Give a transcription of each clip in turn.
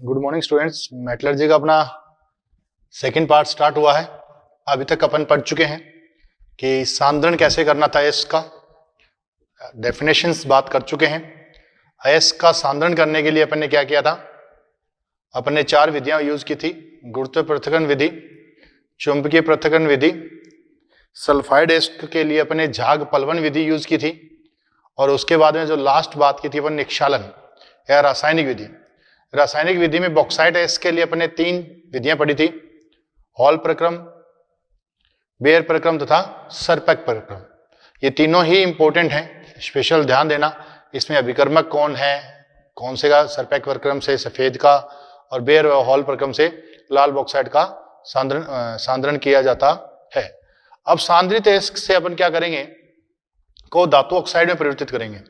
Good morning students. Metallurgy का अपना second part start हुआ है। अभी तक अपन पढ़ चुके हैं कि सांद्रण कैसे करना था, अयस्क का डेफिनेशंस बात कर चुके हैं। अयस्क का सांद्रण करने के लिए अपन ने क्या किया था, अपन ने 4 विधियां यूज की थी। गुरुत्व पृथक्करण विधि, चुंबकीय पृथक्करण विधि, सल्फाइड अयस्क के लिए अपन ने झाग पलवन विधि यूज की थी, और उसके बाद में जो लास्ट बात की थी अपन निक्षालन या रासायनिक विधि। रासायनिक विधि में बॉक्साइट अयस्क के लिए अपन ने 3 विधियां पढ़ी थी, हॉल प्रक्रम, बेयर प्रक्रम तथा सरपेक प्रक्रम। ये तीनों ही इंपॉर्टेंट हैं, स्पेशल ध्यान देना। इसमें अभिकर्मक कौन है, कौन से का, सरपेक प्रक्रम से सफेद का, और बेयर हॉल प्रक्रम से लाल बॉक्साइट का सांद्रण किया जाता है। अब सांद्रित अयस्क से अपन क्या करेंगे, को धातु ऑक्साइड में परिवर्तित करेंगे।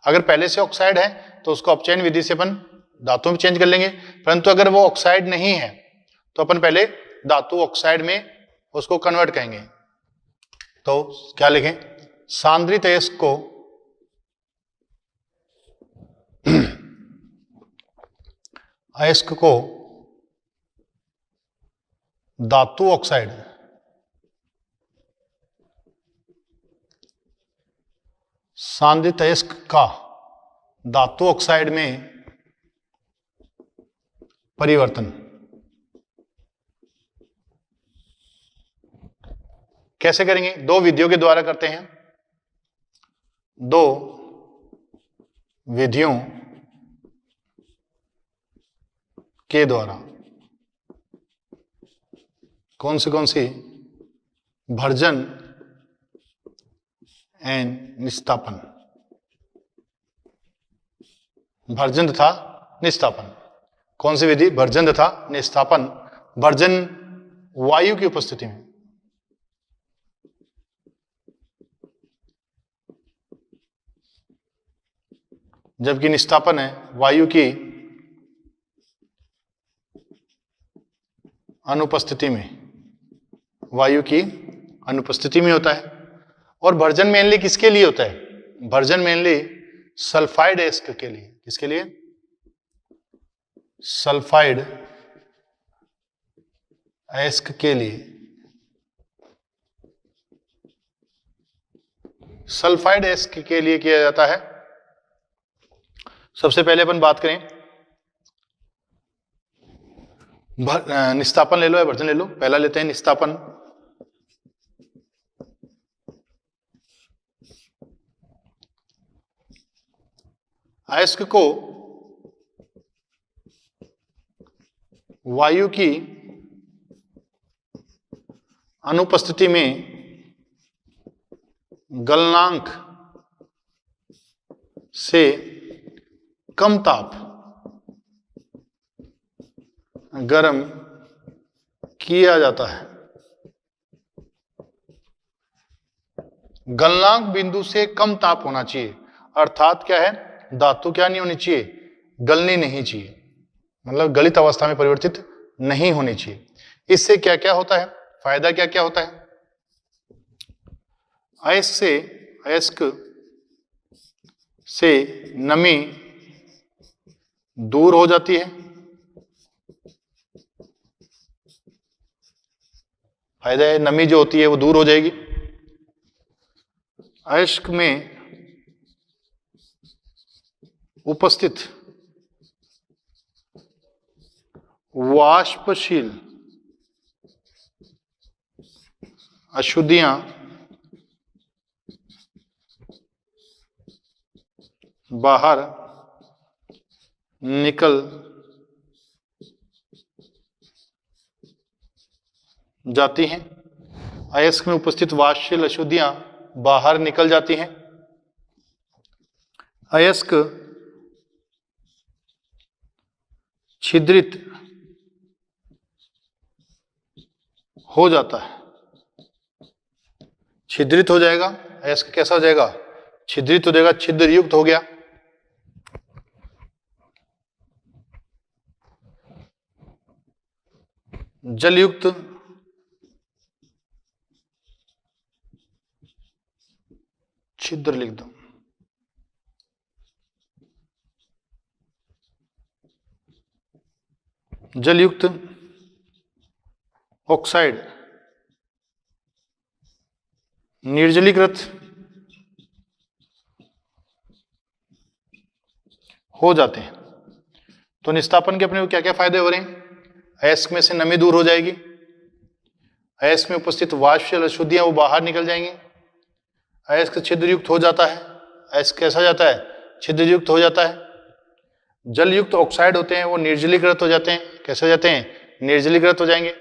अगर पहले से ऑक्साइड है तो उसको अपचयन विधि से अपन धातु में चेंज कर लेंगे, परंतु अगर वो ऑक्साइड नहीं है तो अपन पहले धातु ऑक्साइड में उसको कन्वर्ट करेंगे। तो क्या लिखें, सांद्रित अयस्क को अयस्क को धातु ऑक्साइड सांद्रित अयस्क का धातु ऑक्साइड में परिवर्तन कैसे करेंगे, 2 विधियों के द्वारा करते हैं। 2 विधियों के द्वारा। कौन सी, भर्जन एंड निस्तापन। भर्जन तथा निस्तापन। कौन सी विधि, भर्जन तथा निस्तापन। भर्जन वायु की उपस्थिति में, जबकि निस्तापन है वायु की अनुपस्थिति में, वायु की अनुपस्थिति में होता है। और भर्जन मेनली किसके लिए होता है, भर्जन मेनली सल्फाइड अयस्क के लिए। किसके लिए, सल्फाइड अयस्क के लिए। सल्फाइड अयस्क के लिए किया जाता है। सबसे पहले अपन बात करें, निस्तापन ले लो या भर्जन ले लो। पहला लेते हैं निस्तापन। अयस्क को वायु की अनुपस्थिति में गलनांक से कम ताप गर्म किया जाता है। गलनांक बिंदु से कम ताप होना चाहिए, अर्थात क्या है, धातु क्या नहीं होनी चाहिए, गलनी नहीं चाहिए, मतलब गलित अवस्था में परिवर्तित नहीं होनी चाहिए। इससे क्या क्या होता है, फायदा क्या क्या होता है। अयस्क से नमी दूर हो जाती है। फायदा है, नमी जो होती है वो दूर हो जाएगी। अयस्क में उपस्थित वाष्पशील अशुद्धियां बाहर निकल जाती हैं। अयस्क में उपस्थित वाष्पशील अशुद्धियां बाहर निकल जाती हैं। अयस्क छिद्रित हो जाता है। छिद्रित हो जाएगा, अयस्क कैसा हो जाएगा, छिद्रित हो जाएगा, छिद्र युक्त हो गया। जलयुक्त छिद्र लिख दो। जलयुक्त ऑक्साइड निर्जलीकृत हो जाते हैं। तो निस्तापन के अपने को क्या क्या फायदे हो रहे हैं? अयस्क में से नमी दूर हो जाएगी, अयस्क में उपस्थित वाष्प अशुद्धियां वो बाहर निकल जाएंगी, अयस्क छिद्रयुक्त हो जाता है। अयस्क कैसा जाता है? छिद्रयुक्त हो जाता है। जलयुक्त ऑक्साइड होते हैं वो निर्जलीकृत हो जाते हैं। कैसे हो जाते हैं? निर्जलीकृत हो जाएंगे।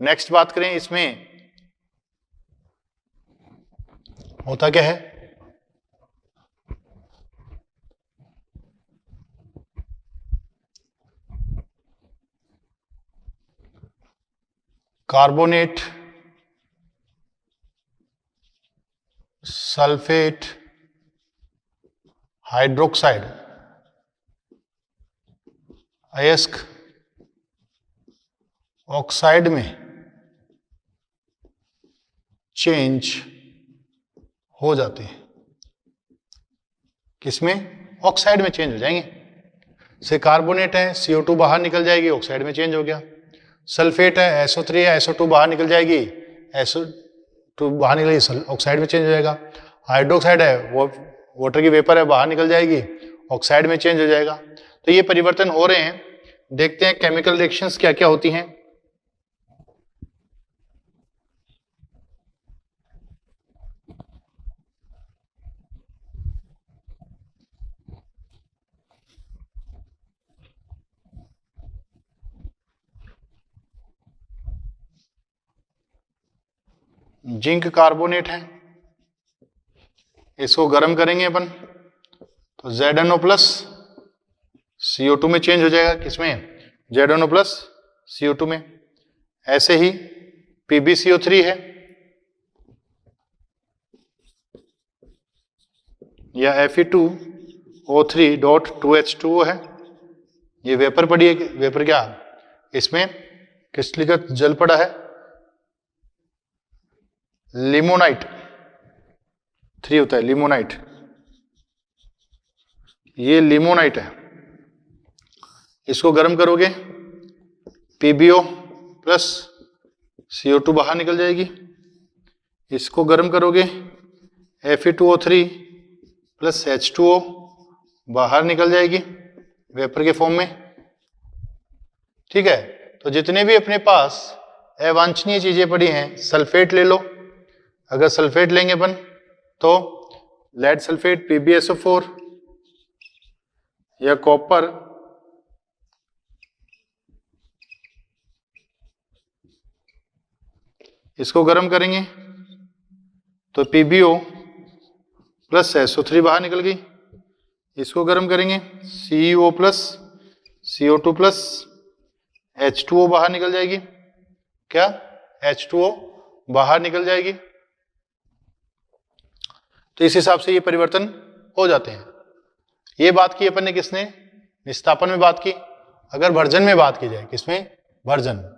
नेक्स्ट बात करें, इसमें होता क्या है? कार्बोनेट, सल्फेट, हाइड्रोक्साइड, अयस्क ऑक्साइड में चेंज हो जाते हैं। किसमें? ऑक्साइड में चेंज हो जाएंगे। से कार्बोनेट है, CO2 बाहर निकल जाएगी, ऑक्साइड में चेंज हो गया। सल्फेट है, SO3 है, SO2 बाहर निकल जाएगी, SO2 बाहर निकलेगी, ऑक्साइड में चेंज हो जाएगा। हाइड्रोक्साइड है, वो वाटर की वेपर है, बाहर निकल जाएगी, ऑक्साइड में चेंज हो जाएगा। तो ये परिवर्तन हो रहे हैं। देखते हैं केमिकल रिएक्शंस क्या क्या होती हैं। जिंक कार्बोनेट है, इसको गर्म करेंगे अपन तो ZNO प्लस CO2 में चेंज हो जाएगा। किसमें? ZNO प्लस CO2 में। ऐसे ही PbCO3 है या Fe2O3.2H2O है, ये वेपर पड़ी है। वेपर क्या? इसमें क्रिस्टलीकृत जल पड़ा है। लिमोनाइट 3 होता है, लिमोनाइट, ये लिमोनाइट है। इसको गर्म करोगे PbO प्लस CO2 बाहर निकल जाएगी। इसको गर्म करोगे Fe2O3 प्लस H2O बाहर निकल जाएगी वेपर के फॉर्म में। ठीक है, तो जितने भी अपने पास अवांछनीय चीजें पड़ी हैं, सल्फेट ले लो। अगर सल्फेट लेंगे अपन तो लेड सल्फेट PbSO4 या कॉपर इसको गर्म करेंगे तो PbO प्लस SO3 बाहर निकल गई। इसको गर्म करेंगे CeO plus CO2 plus H2O बाहर निकल जाएगी। क्या? H2O बाहर निकल जाएगी। तो इस हिसाब से ये परिवर्तन हो जाते हैं। ये बात की अपन ने किसने? निस्तापन में बात की। अगर भर्जन में बात की जाए, किसमें? भर्जन।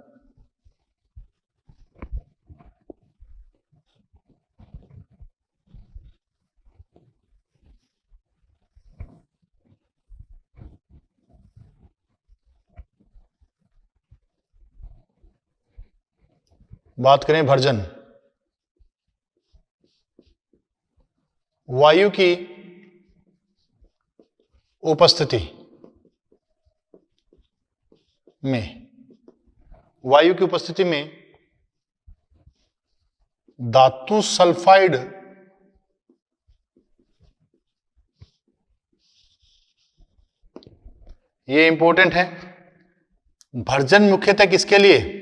बात करें भर्जन, वायु की उपस्थिति में, वायु की उपस्थिति में धातु सल्फाइड ये इंपॉर्टेंट है। भर्जन मुख्यतः किसके लिए?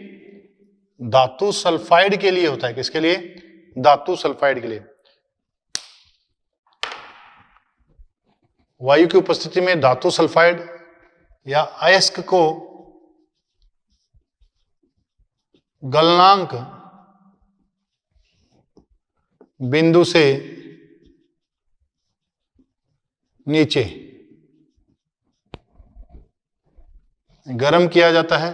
धातु सल्फाइड के लिए होता है। किसके लिए? धातु सल्फाइड के लिए। वायु की उपस्थिति में धातु सल्फाइड या अयस्क को गलनांक बिंदु से नीचे गर्म किया जाता है।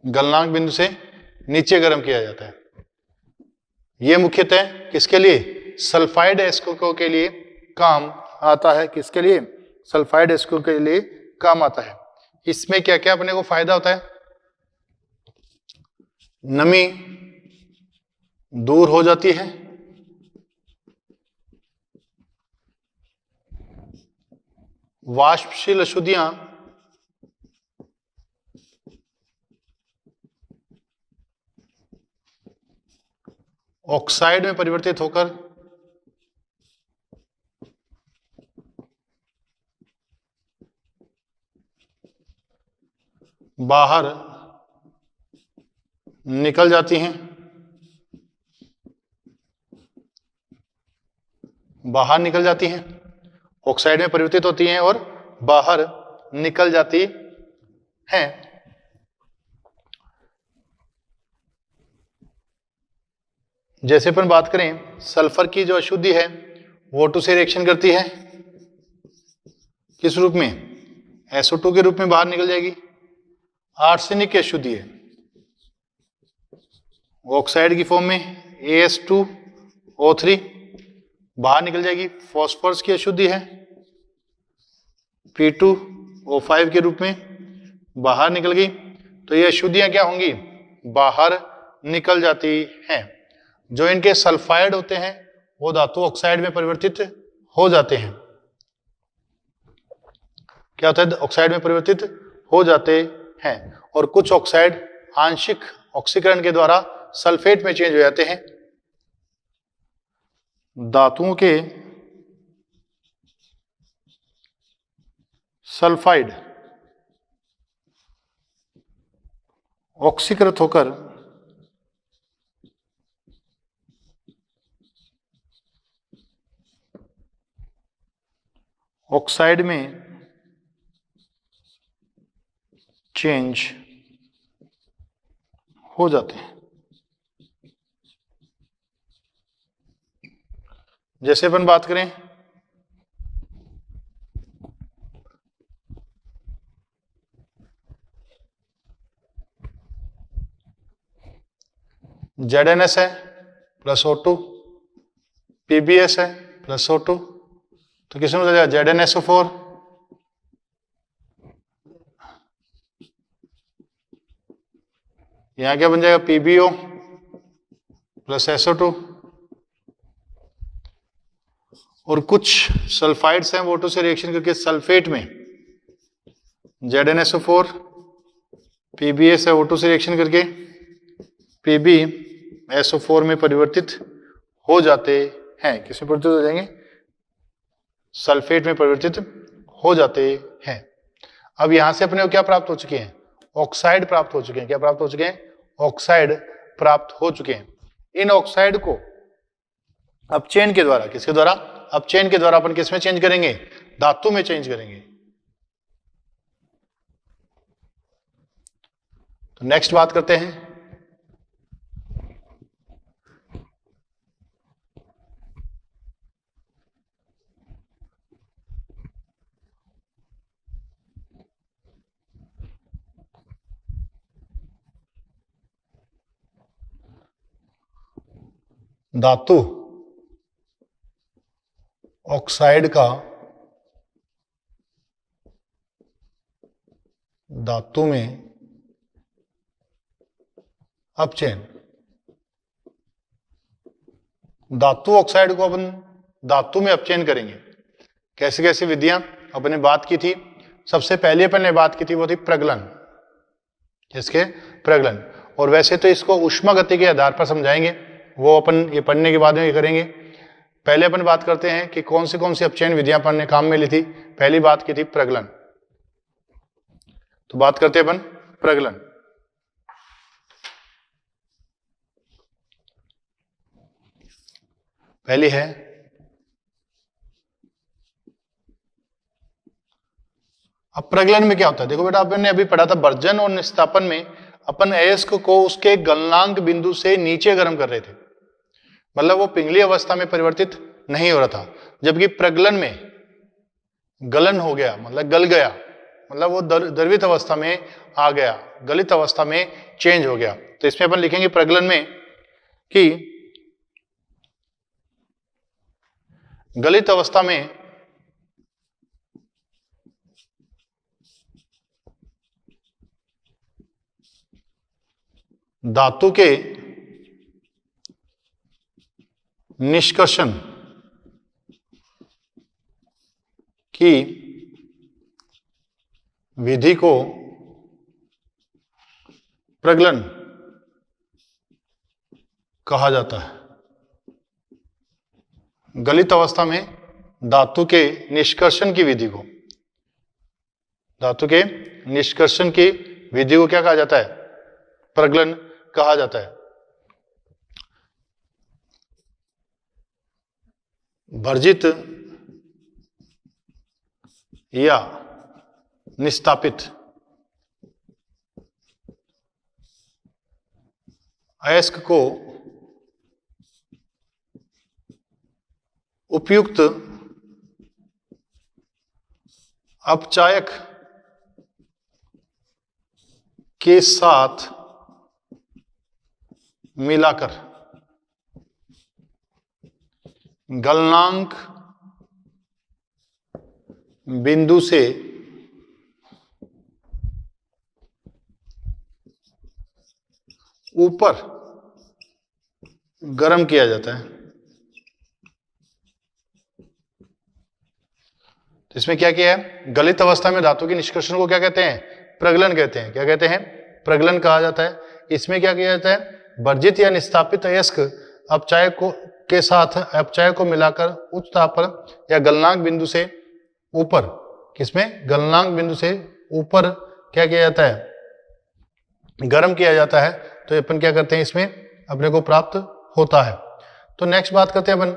गलनांक बिंदु से नीचे गर्म किया जाता है। यह मुख्यतः किसके लिए? सल्फाइड अयस्कों के लिए काम आता है। किसके लिए? सल्फाइड एसिड के लिए काम आता है। इसमें क्या क्या अपने को फायदा होता है? नमी दूर हो जाती है, वाष्पशील अशुद्धियां ऑक्साइड में परिवर्तित होकर बाहर निकल जाती हैं, बाहर निकल जाती हैं, ऑक्साइड में परिवर्तित होती हैं और बाहर निकल जाती हैं। जैसे अपन बात करें, सल्फर की जो अशुद्धि है वो O2 से रिएक्शन करती है, किस रूप में? SO2 के रूप में बाहर निकल जाएगी। आर्सेनिक की अशुद्धि है, ऑक्साइड की फॉर्म में AS2O3 बाहर निकल जाएगी। फॉस्फोरस की अशुद्धि है, P2O5 के रूप में बाहर निकल गई। तो ये अशुद्धियां क्या होंगी? बाहर निकल जाती हैं। जो इनके सल्फाइड होते हैं वो धातु ऑक्साइड में परिवर्तित हो जाते हैं। क्या होता है? ऑक्साइड में परिवर्तित हो जाते हैं। और कुछ ऑक्साइड आंशिक ऑक्सीकरण के द्वारा सल्फेट में चेंज हो जाते हैं। धातुओं के सल्फाइड ऑक्सीकृत होकर ऑक्साइड में चेंज हो जाते हैं। जैसे अपन बात करें ZnS है प्लस O2, PbS है प्लस O2, तो किसमें हो जाएगा? ZnSO4 यहां क्या बन जाएगा? PbO plus SO2। और कुछ सल्फाइड्स हैं वो O2 से रिएक्शन करके सल्फेट में ZnSO4, PbS है O2 से रिएक्शन करके PbSO4 में परिवर्तित हो जाते हैं। किसमें परिवर्तित हो जाएंगे? सल्फेट में परिवर्तित हो जाते हैं। अब यहां से अपने को क्या प्राप्त हो चुके हैं? ऑक्साइड प्राप्त हो चुके हैं। क्या प्राप्त हो चुके हैं? ऑक्साइड प्राप्त हो चुके हैं। इन ऑक्साइड को अपचयन के द्वारा, किसके द्वारा? अपचयन के द्वारा अपन किसमें चेंज करेंगे? धातु में चेंज करेंगे। तो नेक्स्ट बात करते हैं धातु ऑक्साइड का धातु में अपचयन। धातु ऑक्साइड को अपन धातु में अपचयन करेंगे। कैसे कैसे विधियां अपने बात की थी? सबसे पहले अपन ने बात की थी वो थी प्रगलन। इसके प्रगलन। और वैसे तो इसको ऊष्मा गति के आधार पर समझाएंगे, वो अपन ये पढ़ने के बाद में ये करेंगे। पहले अपन बात करते हैं कि कौन सी अपचयन विधियां अपन ने काम में ली थी। पहली बात की थी प्रगलन। तो बात करते हैं अपन प्रगलन। पहली है अब प्रगलन में क्या होता है? देखो बेटा, अपन ने अभी पढ़ा था भर्जन और निस्तापन में अपन अयस्क को उसके गलनांक बिंदु से नीचे गर्म कर रहे थे, मतलब वो पिंगली अवस्था में परिवर्तित नहीं हो रहा था। जबकि प्रगलन में गलन हो गया, मतलब गल गया, मतलब वो द्रवित अवस्था में आ गया, गलित अवस्था में चेंज हो गया। तो इसमें अपन लिखेंगे प्रगलन में कि गलित अवस्था में धातु के निष्कर्षण की विधि को प्रगलन कहा जाता है। गलित अवस्था में धातु के निष्कर्षण की विधि को, धातु के निष्कर्षण की विधि को क्या कहा जाता है? प्रगलन कहा जाता है। वर्जित या निस्तापित अयस्क को उपयुक्त अपचायक के साथ मिलाकर गलनांक बिंदु से ऊपर गर्म किया जाता है। तो इसमें क्या किया है? गलित अवस्था में धातु के निष्कर्षण को क्या कहते हैं? प्रगलन कहते हैं। क्या कहते हैं? प्रगलन कहा जाता है। इसमें क्या किया जाता है? वर्जित या निस्तापित अयस्क अपचायक को के साथ अपचायक को मिलाकर उच्च ताप पर या गलनांक बिंदु से ऊपर, किसमें? गलनांक बिंदु से ऊपर क्या किया जाता है? गर्म किया जाता है। तो अपन क्या करते हैं? इसमें अपने को प्राप्त होता है। तो नेक्स्ट बात करते हैं अपन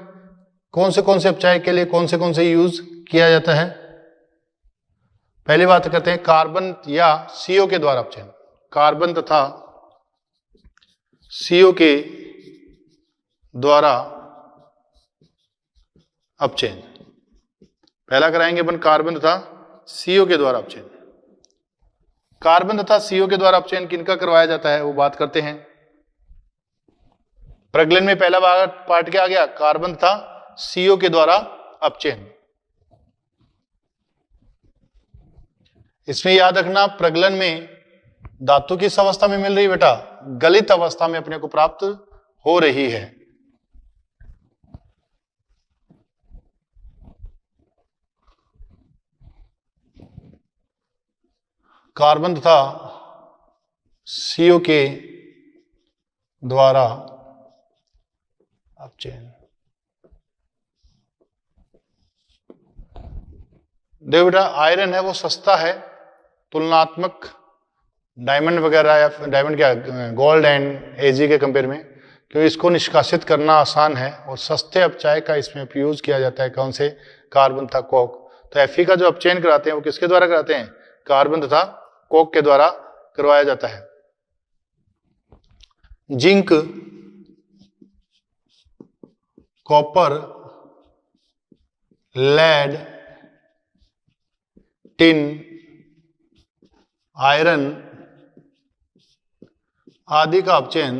कौन से अपचायक के लिए कौन से यूज किया जाता है। पहली बात करते हैं कार्बन या CO के द्वारा अपचयन। कार्बन तथा CO के द्वारा अपचयन। पहला कराएंगे अपन कार्बन तथा CO के द्वारा अपचयन। कार्बन तथा CO के द्वारा अपचयन किनका करवाया जाता है वो बात करते हैं। प्रगलन में पहला पार्ट क्या आ गया? कार्बन तथा CO के द्वारा अपचयन। इसमें याद रखना प्रगलन में धातु किस अवस्था में मिल रही है बेटा? गलित अवस्था में अपने को प्राप्त हो रही है। कार्बन तथा CO के द्वारा अपचयन। देखो बेटा आयरन है वो सस्ता है तुलनात्मक डायमंड वगैरह या डायमंड क्या गोल्ड एंड AG के कंपेयर में, क्योंकि इसको निष्कासित करना आसान है और सस्ते अपचाय का इसमें उपयोग किया जाता है। कौन से? कार्बन तथा कोक। तो Fe का जो अपचयन कराते हैं वो किसके द्वारा कराते हैं? कार्बन तथा कोक के द्वारा करवाया जाता है। Zinc, copper, lead, tin, iron आदि का अपचयन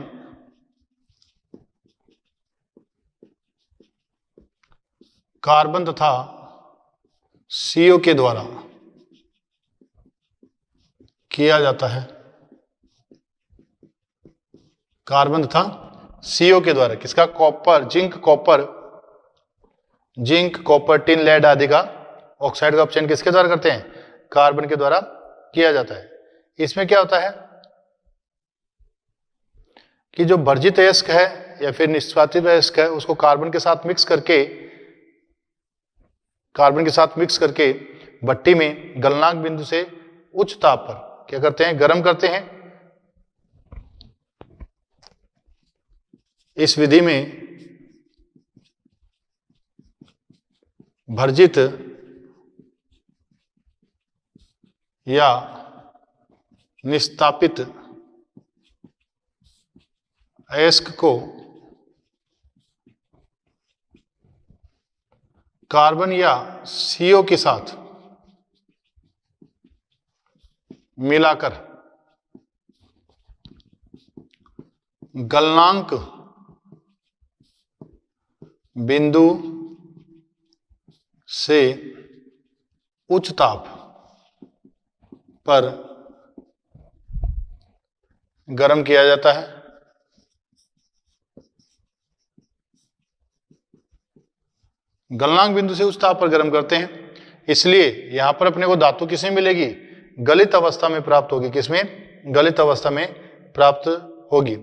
कार्बन तथा CO के द्वारा किया जाता है। कार्बन तथा CO के द्वारा किसका? Copper, zinc, copper, tin, lead आदि का ऑक्साइड का अपचयन किसके द्वारा करते हैं? कार्बन के द्वारा किया जाता है। इसमें क्या होता है कि जो वर्जित अयस्क है या फिर निष्कासित अयस्क है उसको कार्बन के साथ मिक्स करके भट्टी में गलनांक बिंदु से उच्च ताप पर क्या करते हैं? गर्म करते हैं। इस विधि में वर्जित या निस्तापित अयस्क को कार्बन या CO के साथ मिलाकर गलनांक बिंदु से उच्च ताप पर गर्म किया जाता है। गलनांक बिंदु से उच्च ताप पर गर्म करते हैं, इसलिए यहां पर अपने को धातु किसमें मिलेगी? गलित अवस्था में प्राप्त होगी। किसमें? गलित अवस्था में प्राप्त होगी।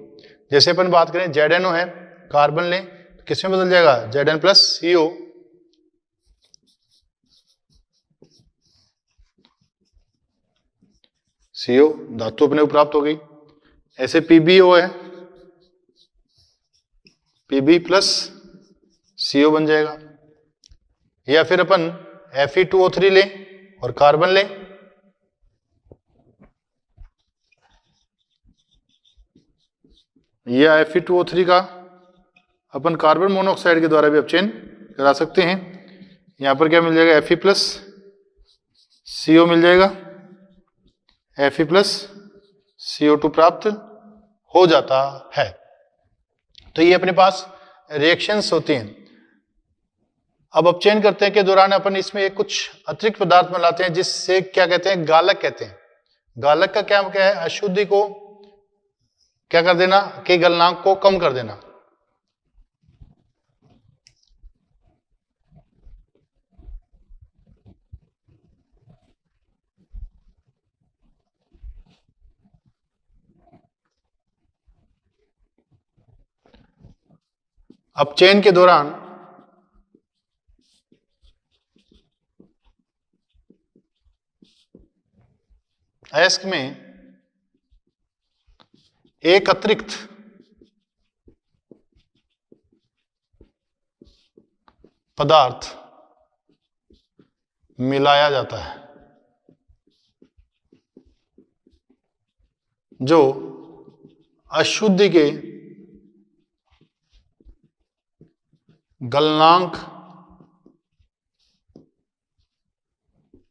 जैसे अपन बात करें ZnO है, कार्बन लें तो किसमें बदल जाएगा? Zn plus CO। CO धातु अपने को प्राप्त हो गई। ऐसे PbO है, Pb प्लस CO बन जाएगा। या फिर अपन Fe2O3 लें और कार्बन लें, या Fe2O3 का अपन कार्बन मोनोऑक्साइड के द्वारा भी अपचयन करा सकते हैं। यहां पर क्या मिल जाएगा? Fe प्लस CO मिल जाएगा, Fe प्लस CO2 प्राप्त हो जाता है। तो ये अपने पास रिएक्शंस होती हैं। अब अपचयन करते हैं के दौरान अपन इसमें एक कुछ अतिरिक्त पदार्थ मिलाते हैं, जिससे क्या कहते हैं? गालक कहते हैं। गालक का क्या है? अशुद्धि को क्या कर देना? कि गलनांक को कम कर देना। अपचयन के दौरान अयस्क में एक अतिरिक्त पदार्थ मिलाया जाता है, जो अशुद्धि के गलनांक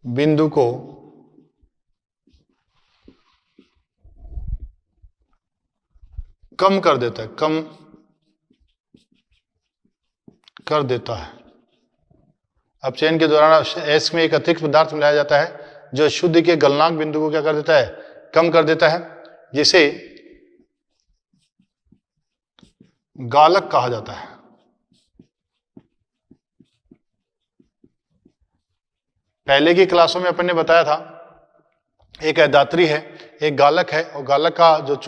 बिंदु को कम कर देता है, कम कर देता है। अपचयन के दौरान अयस्क में एक अतिरिक्त पदार्थ मिलाया जाता है जो अशुद्धि के गलनांक बिंदु को क्या कर देता है? कम कर देता है, जिसे गालक कहा जाता है। पहले की क्लासों में अपन ने बताया था, एक अदात्री है, एक गालक है, और गालक का जो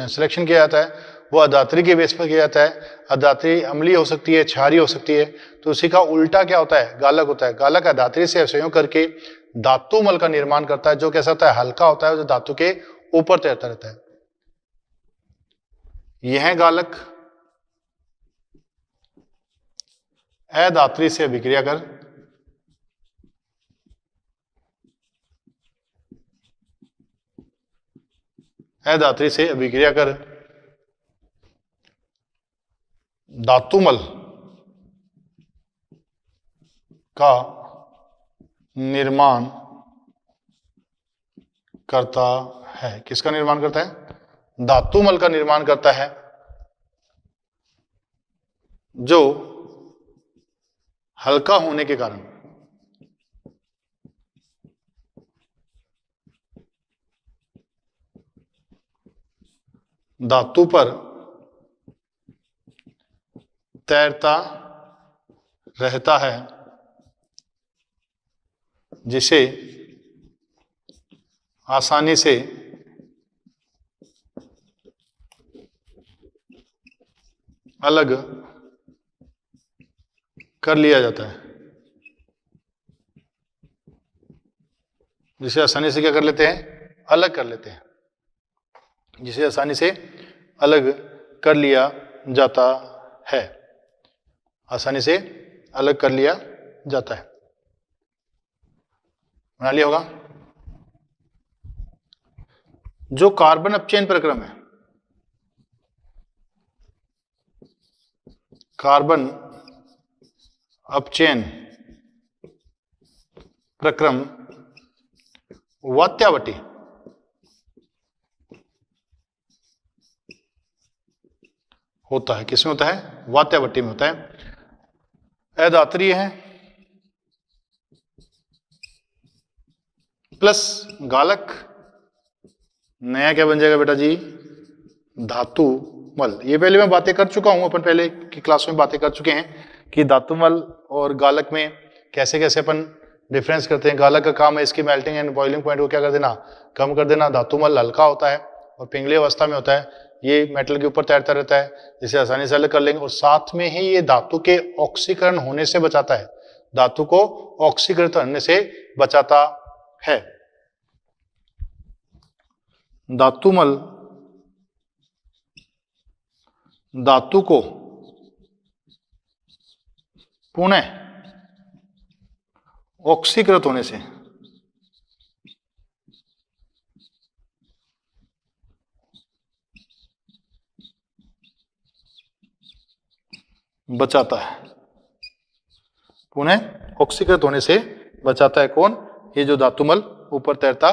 सिलेक्शन किया जाता है वो अदात्री के बेस पर किया जाता है। अदात्री अम्लीय हो सकती है, क्षारीय हो सकती है, तो उसी का उल्टा क्या होता है? गालक होता है। गालक अदात्री से संयोग करके धातुमल का निर्माण करता है, जो कैसा होता है? हल्का होता है, जो धातु के ऊपर तैरता रहता है। यह गालक अदात्री से अभिक्रिया कर अधात्री से अभिक्रिया कर धातुमल का निर्माण करता है। किसका निर्माण करता है? धातुमल का निर्माण करता है, जो हल्का होने के कारण धातु पर तैरता रहता है, जिसे आसानी से अलग कर लिया जाता है। जिसे आसानी से क्या कर लेते हैं? अलग कर लेते हैं। जिसे आसानी से अलग कर लिया जाता है, आसानी से अलग कर लिया जाता है। बना लिया होगा। जो कार्बन अपचयन प्रक्रम है, कार्बन अपचयन प्रक्रम वात्यावटी होता है। किसमें होता है? वात्यावटी में होता है। अधात्रीय है, प्लस गालक, नया क्या बन जाएगा बेटा जी, धातुमल। ये पहले मैं बातें कर चुका हूं, अपन पहले की क्लास में बातें कर चुके हैं कि धातुमल और गालक में कैसे कैसे अपन डिफरेंस करते हैं। गालक का काम है इसकी मेल्टिंग एंड बॉइलिंग पॉइंट को क्या कर देना, कम कर देना। धातुमल हल्का होता है और पिंगली अवस्था में होता है, ये मेटल के ऊपर तैरता रहता है, जिसे आसानी से अलग कर लेंगे। और साथ में ही ये धातु के ऑक्सीकरण होने से बचाता है, धातु को ऑक्सीकृत होने से बचाता है। धातुमल धातु को पुनः ऑक्सीकृत होने से बचाता है, पुनः ऑक्सीकृत होने से बचाता है। कौन? ये जो धातुमल ऊपर तैरता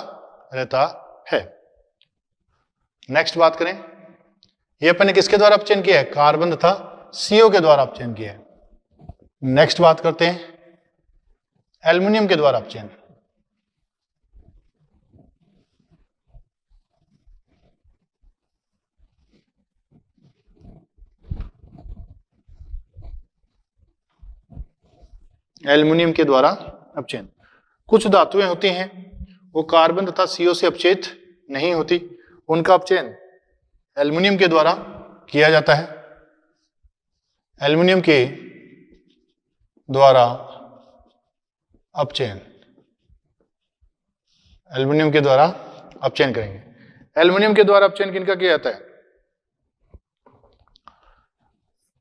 रहता है। नेक्स्ट बात करें, ये अपन ने किसके द्वारा अपचयन किया है, कार्बन तथा CO के द्वारा अपचयन किया है। नेक्स्ट बात करते हैं एल्युमिनियम के द्वारा अपचयन। एल्युमिनियम के द्वारा अपचयन, कुछ धातुएं होती हैं वो कार्बन तथा CO से अपचयित नहीं होती, उनका अपचयन एल्युमिनियम के द्वारा किया जाता है। एल्युमिनियम के द्वारा अपचयन, एल्युमिनियम के द्वारा अपचयन करेंगे। एल्युमिनियम के द्वारा अपचयन किनका किया जाता है,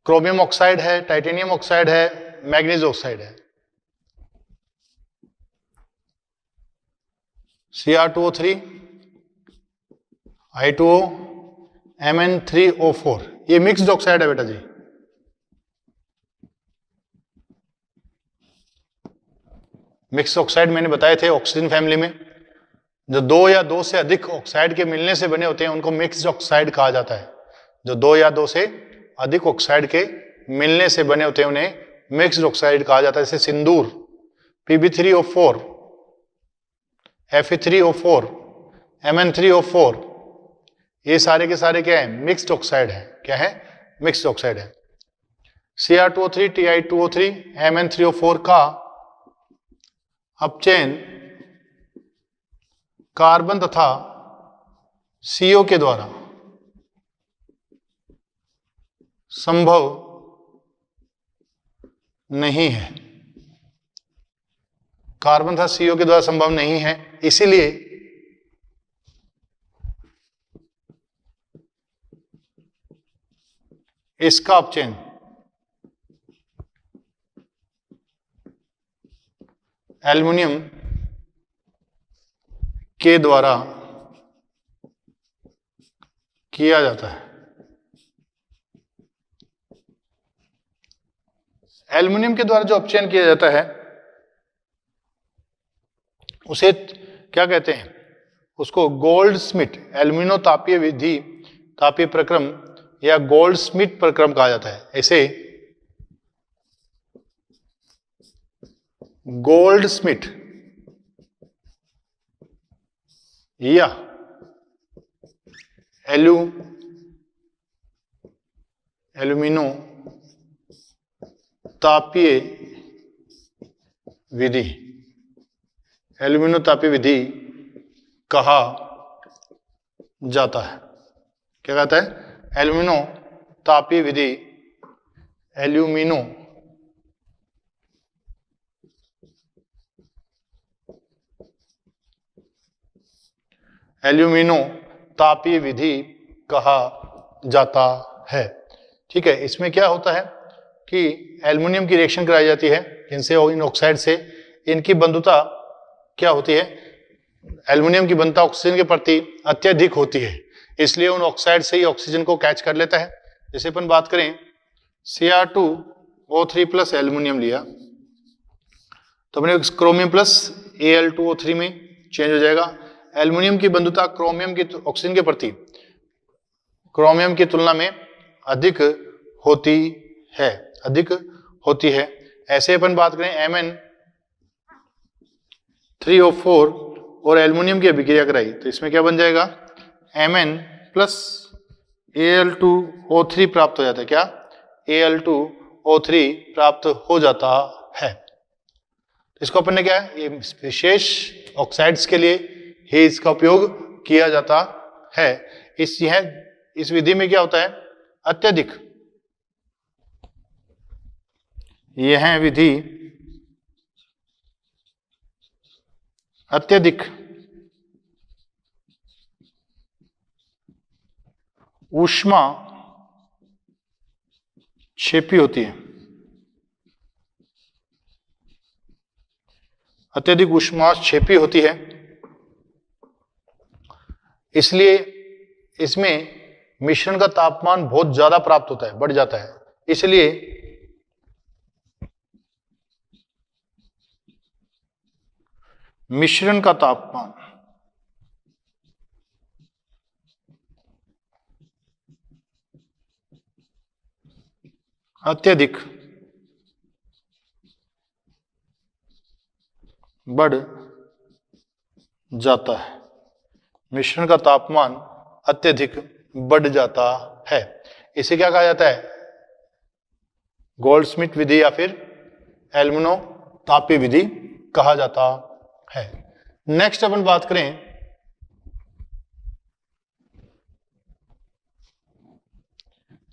क्रोमियम ऑक्साइड है, टाइटेनियम ऑक्साइड है, मैग्नीज ऑक्साइड है। Cr2O3, I2O, Mn3O4, ये मिक्स्ड ऑक्साइड है बेटा जी। मिक्स ऑक्साइड मैंने बताए थे ऑक्सीजन फैमिली में, जो 2 या 2 से अधिक ऑक्साइड के मिलने से बने होते हैं उनको मिक्स्ड ऑक्साइड कहा जाता है। जो 2 या 2 से अधिक ऑक्साइड के मिलने से बने होते हैं उन्हें मिक्स्ड ऑक्साइड कहा जाता है। जैसे सिंदूर, Pb3O4, Fe3O4, Mn3O4, ये सारे के सारे क्या है, मिक्स्ड ऑक्साइड है। क्या है, मिक्स्ड ऑक्साइड है। Cr2O3, Ti2O3, Mn3O4 का अपचयन कार्बन तथा CO के द्वारा संभव नहीं है, कार्बन तथा CO के द्वारा संभव नहीं है। इसीलिए इसका अपचयन एल्युमिनियम के द्वारा किया जाता है। एल्युमिनियम के द्वारा जो अपचयन किया जाता है उसे क्या कहते हैं, उसको गोल्डस्मिट एल्यूमिनो तापीय विधि, तापीय प्रक्रम या गोल्डस्मिट प्रक्रम कहा जाता है। ऐसे गोल्डस्मिट या एल्यूमिनो तापीय विधि, एल्यूमिनो तापीय विधि कहा जाता है। क्या कहता है, एल्यूमिनो तापीय विधि, एल्यूमिनो एल्यूमिनो तापीय विधि कहा जाता है। ठीक है, इसमें क्या होता है कि एल्युमिनियम की रिएक्शन कराई जाती है इनसे और इन ऑक्साइड से। इनकी बंधुता क्या होती है, एल्युमिनियम की बंधुता ऑक्सीजन के प्रति अत्यधिक होती है, इसलिए उन ऑक्साइड से ही ऑक्सीजन को कैच कर लेता है। जैसे अपन बात करें Cr2O3 प्लस एल्युमिनियम लिया तो अपने क्रोमियम प्लस Al2O3 में चेंज हो जाएगा। एल्युमिनियम की बंधुता क्रोमियम की ऑक्सीजन के प्रति क्रोमियम की तुलना में अधिक होती है, अधिक होती है। ऐसे अपन बात करें Mn3O4 और एल्युमिनियम की अभिक्रिया कराई तो इसमें क्या बन जाएगा, Mn प्लस Al2O3 प्राप्त हो जाता है। क्या, Al2O3 प्राप्त हो जाता है। इसको अपन ने क्या है, ये विशेष ऑक्साइड्स के लिए ही इसका उपयोग किया जाता है। इस विधि में क्या होता है, अत्यधिक, यह है विधि अत्यधिक ऊष्मा क्षेपी होती है। अत्यधिक ऊष्मा क्षेपी होती है, इसलिए इसमें मिश्रण का तापमान बहुत ज्यादा प्राप्त होता है, बढ़ जाता है। इसलिए मिश्रण का तापमान अत्यधिक बढ़ जाता है। मिश्रण का तापमान अत्यधिक बढ़ जाता है। इसे क्या कहा जाता है, गोल्डस्मिथ विधि या फिर एल्मोनो तापी विधि कहा जाता है। नेक्स्ट अपन बात करें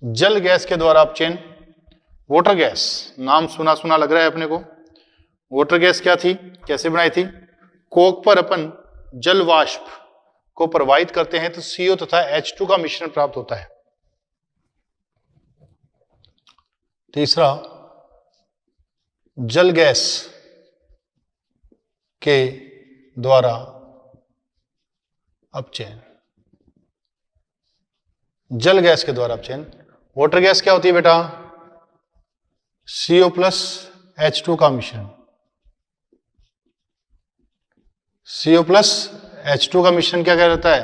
जल गैस के द्वारा अपचयन। वाटर गैस, नाम सुना सुना लग रहा है अपने को। वाटर गैस क्या थी, कैसे बनाई थी, कोक पर अपन जल वाष्प को प्रवाहित करते हैं तो CO तथा H2 का मिश्रण प्राप्त होता है। तीसरा, जल गैस के द्वारा अपचयन। जल गैस के द्वारा अपचयन। वाटर गैस क्या होती है बेटा, CO प्लस H2 का मिश्रण। CO प्लस H2 का मिश्रण क्या कहलाता है,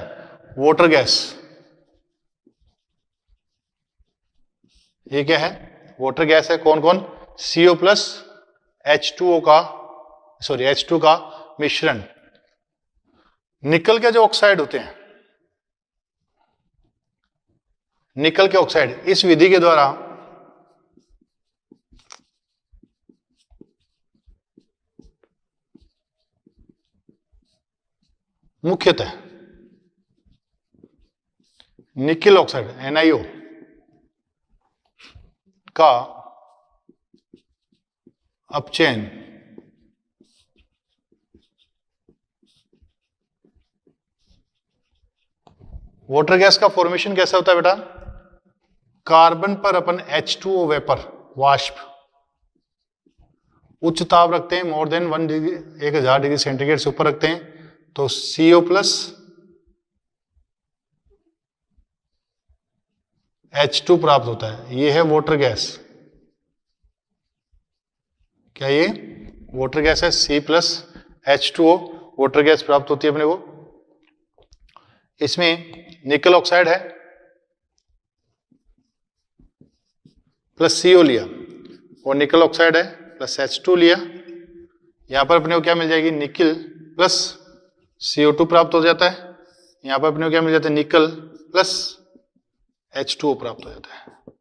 वाटर गैस। ये क्या है, वाटर गैस है। कौन कौन, CO प्लस H2O का, सॉरी H2 का मिश्रण। निकल के जो ऑक्साइड होते हैं, निकल के ऑक्साइड इस विधि के द्वारा मुख्यतः निकिल ऑक्साइड NiO का अपचयन वाटर गैस का फॉर्मेशन कैसा होता है बेटा, कार्बन पर अपन H2O वेपर वाष्प उच्च ताप रखते हैं, मोर देन 1000 डिग्री सेंटीग्रेड से ऊपर रखते हैं तो CO प्लस H2 प्राप्त होता है। ये है वाटर गैस। क्या ये वाटर गैस है, C plus H2O water gas प्राप्त होती है अपने को। इसमें निकल ऑक्साइड है प्लस CO लिया और निकल ऑक्साइड है प्लस H2 लिया। यहां पर अपने को क्या मिल जाएगी, निकल प्लस CO2 प्राप्त हो जाता है। यहां पर अपने को क्या मिल जाता है, निकल प्लस H2O प्राप्त हो जाता है।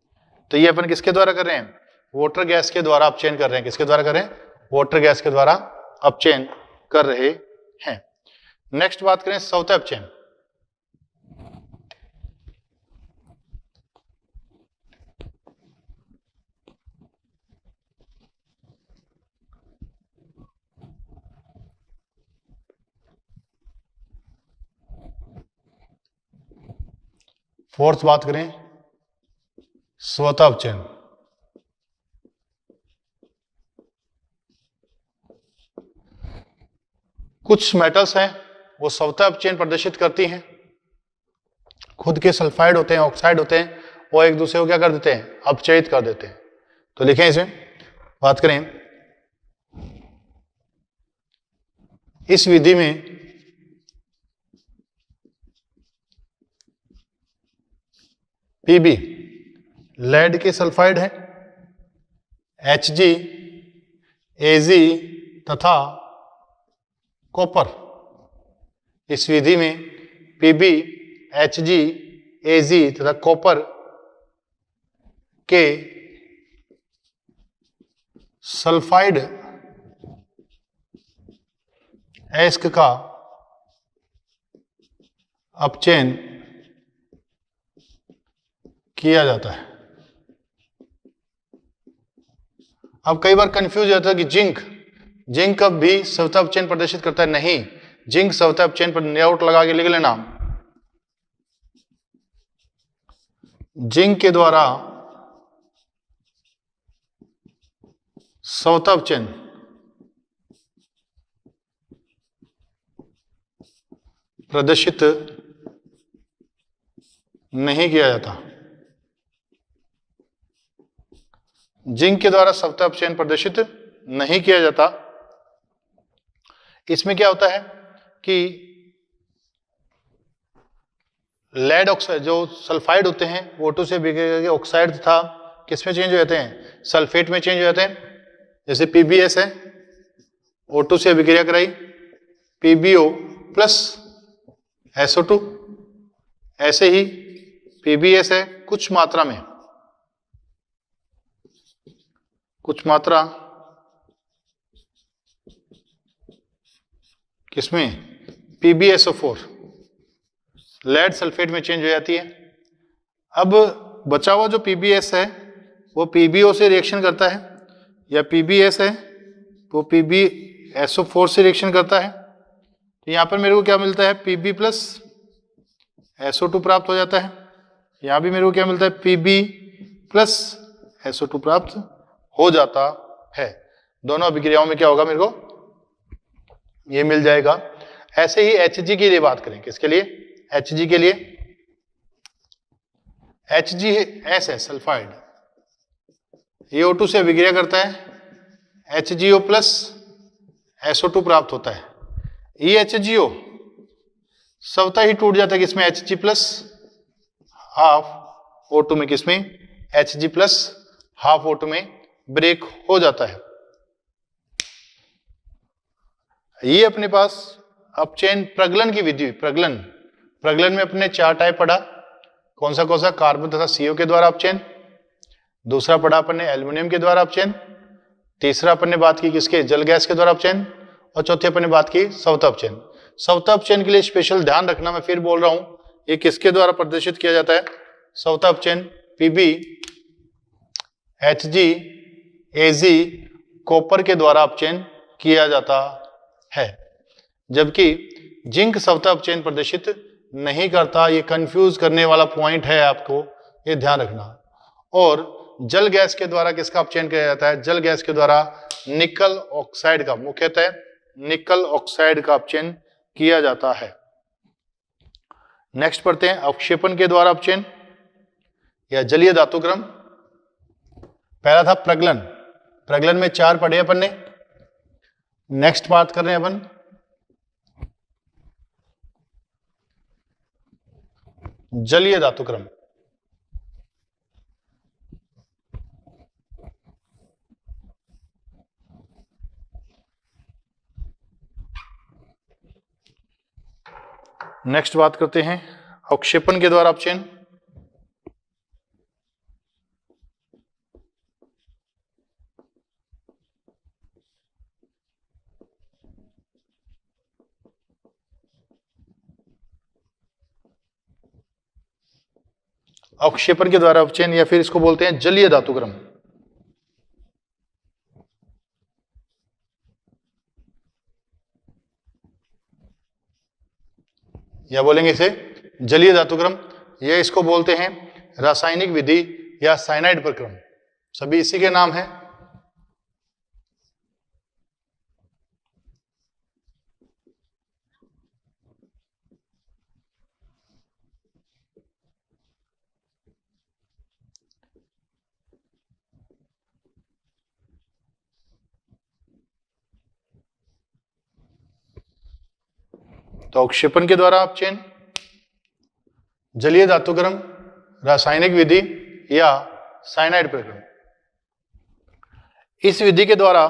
तो ये अपन किसके द्वारा कर रहे हैं, वाटर गैस के द्वारा अपचयन कर रहे हैं। किसके द्वारा कर रहे हैं, वाटर गैस के द्वारा अपचयन कर रहे हैं। नेक्स्ट बात करें स्वतः अपचयन। फोर्थ बात करें स्वतः अपचयन। कुछ मेटल्स हैं वो स्वतः अपचयन प्रदर्शित करती हैं। खुद के सल्फाइड होते हैं, ऑक्साइड होते हैं, वो एक दूसरे को क्या कर देते हैं, अपचयित कर देते हैं। तो लिखें इसमें, बात करें इस विधि में Pb लेड के सल्फाइड है, Hg Ag तथा कॉपर इस विधि में Pb, Hg, Ag तथा कॉपर के सल्फाइड एस्क का अपचयन किया जाता है। अब कई बार कंफ्यूज हो जाता है कि जिंक कब भी स्वतः अपचयन प्रदर्शित करता है। नहीं, जिंक स्वतः अपचयन पर लेआउट लगा के लिख लेना। जिंक के द्वारा स्वतः अपचयन प्रदर्शित नहीं किया जाता। जिंक के द्वारा स्वतः अपचयन प्रदर्शित नहीं किया जाता। इसमें क्या होता है कि लेड ऑक्साइड जो सल्फाइड होते हैं वो O2 से बिगड़ के ऑक्साइड तथा किस में चेंज हो जाते हैं, सल्फेट में चेंज हो जाते हैं। जैसे PbS है, O2 से अभिक्रिया कराई, PbO प्लस SO2। ऐसे ही PbS है, कुछ मात्रा किसमें, PbSO4 लेड सल्फेट में चेंज हो जाती है। अब बचा हुआ जो PbS है वो PbO से रिएक्शन करता है, या PbS है वो PbSO4 से रिएक्शन करता है। तो यहां पर मेरे को क्या मिलता है, Pb प्लस SO2 प्राप्त हो जाता है। यहां भी मेरे को क्या मिलता है, Pb प्लस SO2 प्राप्त हो जाता है। दोनों अभिक्रियाओं में क्या होगा, मेरे को ये मिल जाएगा। ऐसे ही Hg के लिए बात करें, किसके लिए, Hg के लिए HgS है सल्फाइड, ये O2 से अभिक्रिया करता है, HgO प्लस SO2 प्राप्त होता है। ये HgO स्वतः ही टूट जाता है किसमें, Hg प्लस हाफ O2 में, किसमें, Hg प्लस हाफ O2 में ब्रेक हो जाता है। ये अपने पास अपचयन प्रगलन की विधि। प्रगलन में अपने 4 टाइप पढ़ा। कौन सा कार्बन तथा CO के द्वारा अपचयन। दूसरा पढ़ा अपन ने एल्युमिनियम के द्वारा अपचयन। तीसरा अपन ने बात की किसके, जल गैस के द्वारा अपचयन। और चौथे अपन ने बात की स्वतः अपचयन। स्वतः अपचयन के लिए स्पेशल ध्यान रखना, मैं फिर बोल रहा हूं, ये किसके द्वारा प्रदर्शित किया जाता है, स्वतः अपचयन Pb, Hg, Ag कॉपर के द्वारा अपचयन किया जाता है, जबकि जिंक स्वतः अपचयन प्रदर्शित नहीं करता। ये कंफ्यूज करने वाला पॉइंट है, आपको ये ध्यान रखना। और जल गैस के द्वारा किसका अपचयन किया जाता है, जल गैस के द्वारा निकल ऑक्साइड का, मुख्यतः निकल ऑक्साइड का अपचयन किया जाता है। नेक्स्ट पढ़ते हैं अवक्षेपण के द्वारा अपचयन या जलीय धातुक्रम। पहला था प्रगलन में 4 पढ़े अपन ने। नेक्स्ट बात कर रहे हैं अपन जलीय धातुक्रम। नेक्स्ट बात करते हैं अवक्षेपण के द्वारा अपचयन। अवक्षेपण के द्वारा अपचयन या फिर इसको बोलते हैं जलीय धातुक्रम। या बोलेंगे इसे जलीय धातुक्रम, या इसको बोलते हैं रासायनिक विधि या साइनाइड प्रक्रम, सभी इसी के नाम है। तो अवक्षेपण के द्वारा अपचयन, जलीय धातुक्रम, रासायनिक विधि या साइनाइड प्रक्रम। इस विधि के द्वारा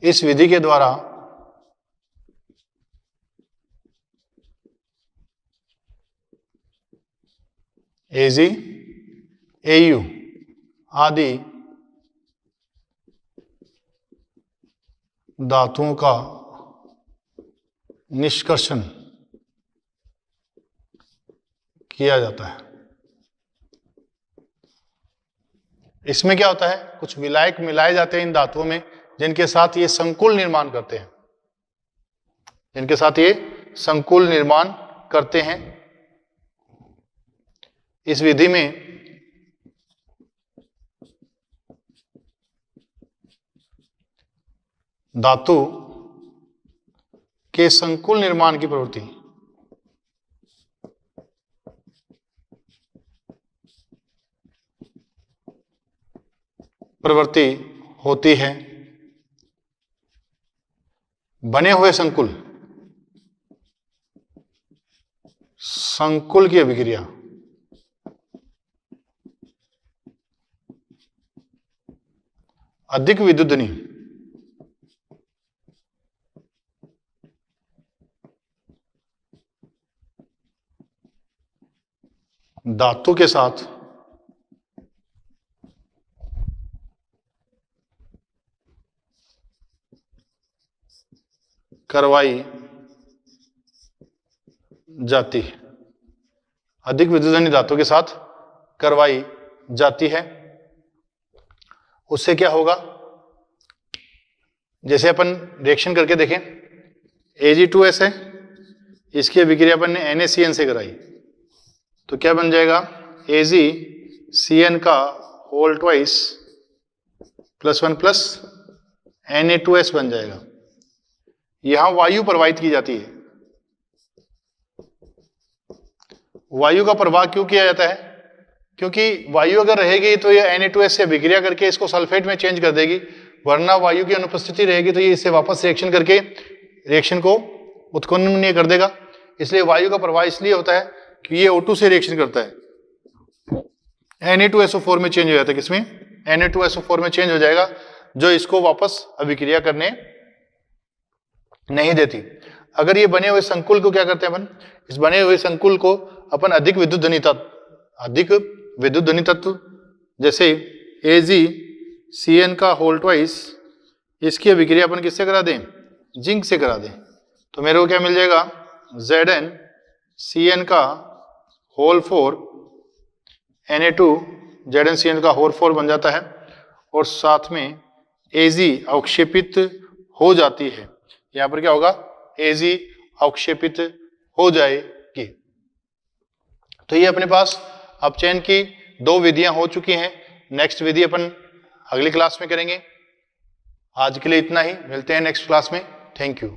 इस विधि के द्वारा Ag, Au आदि धातुओं का निष्कर्षण किया जाता है। इसमें क्या होता है, कुछ विलायक मिलाए जाते हैं इन धातुओं में जिनके साथ ये संकुल निर्माण करते हैं, जिनके साथ ये संकुल निर्माण करते हैं। इस विधि में धातु के संकुल निर्माण की प्रवृत्ति होती है। बने हुए संकुल की अभिक्रिया अधिक विद्युतधनी धातु के साथ करवाई जाती है, अधिक विद्युतधनी धातु के साथ करवाई जाती है। उससे क्या होगा, जैसे अपन रिएक्शन करके देखें, Ag2S है, इसकी अभिक्रिया अपन ने NaCN से कराई तो क्या बन जाएगा, AgCN का होल ट्वाइस +1 प्लस Na2S बन जाएगा। यहां वायु प्रवाहित की जाती है। वायु का प्रवाह क्यों किया जाता है, क्योंकि वायु अगर रहेगी तो ये Na2S से अभिक्रिया करके इसको सल्फेट में चेंज कर देगी, वरना वायु की अनुपस्थिति रहेगी तो ये इससे वापस रिएक्शन करके रिएक्शन को उत्पन्न नहीं कर देगा। इसलिए वायु का प्रवाह इसलिए होता है कि ये O2 से रिएक्शन करता है, Na2SO4 में चेंज हो जाता है। किसमें, Na2SO4 में चेंज हो जाएगा, जो इसको वापस अभिक्रिया करने नहीं देती। अगर ये बने हुए संकुल को क्या करते हैं अपन, इस बने हुए संकुल को अपन अधिक विद्युतधनी तत्व जैसे AgCN का होल ट्वाइस, इसकी अभिक्रिया अपन किससे करा दें, जिंक से करा दें। तो मेरे को क्या मिल जाएगा, ZnCN का होल 4 Na2 ZnCN का होल 4 बन जाता है और साथ में Ag अवक्षेपित हो जाती है। यहां पर क्या होगा, Ag अवक्षेपित हो जाएगी। तो ये अपने पास अपचयन की 2 विधियां हो चुकी हैं। नेक्स्ट विधि अपन अगली क्लास में करेंगे। आज के लिए इतना ही, मिलते हैं नेक्स्ट क्लास में। Thank you.